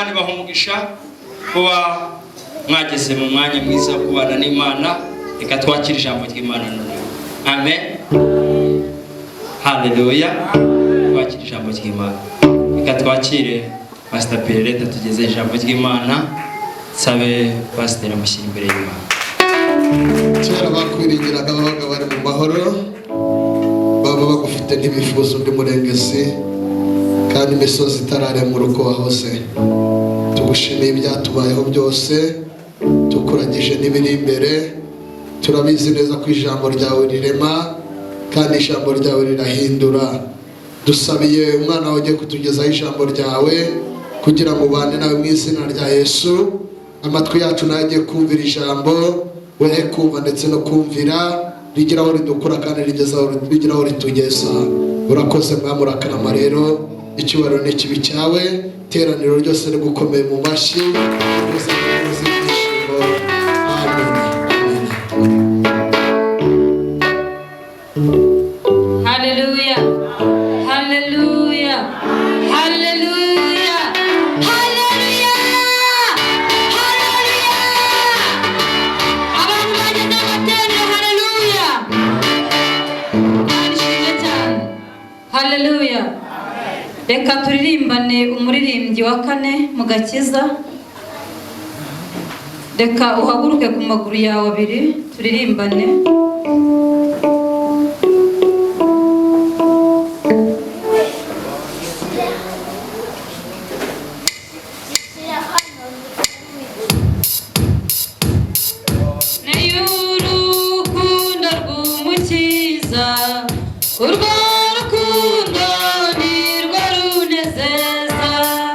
Imana ibahumugisha kuba mwageze mu mwanya mwiza kubana n'Imana. Reka twakire ijambo ry'Imana none. Amen. Hallelujah. Twakire ijambo ry'Imana. Reka twakire Pastor Perereta tugeze ijambo ry'Imana. Sabe Pastor amushyira imbere y'Imana. Kera bakwiringiraga babaga bari mu mahoro, baba bagufite n'ibifuzo by'umurengezi kandi imisozi itararemura uko wahose. Tugushimiye ibyatubayeho byose, tukuragije n'ibiri imbere. Turabizi neza ko ijambo ryawe rirema kandi ijambo ryawe rirahindura. Dusabiye umwana wawe ugiye kutugezaho ijambo ryawe kugira ngo ubane nawe mu izina rya Yesu. Amatwi yacu nayo agiye kumvira ijambo, wehe kumva ndetse no kumvira, rigira aho ridukura kandi rigira aho ritugeza. Urakoze mwami, urakarama rero. Icyubahiro n'ikibi cyawe, teraniro ryose rigukomeye mu mashyi. Hallelujah. Hallelujah. Hallelujah. Hallelujah. Hallelujah. Abantu bageze amateraniro, hallelujah. Barishimye cyane. Hallelujah. Reka turirimbane umuririmbyi wa 4 mu gakiza. Reka uhaguruke ku maguru yawe abiri turirimbane. Urwo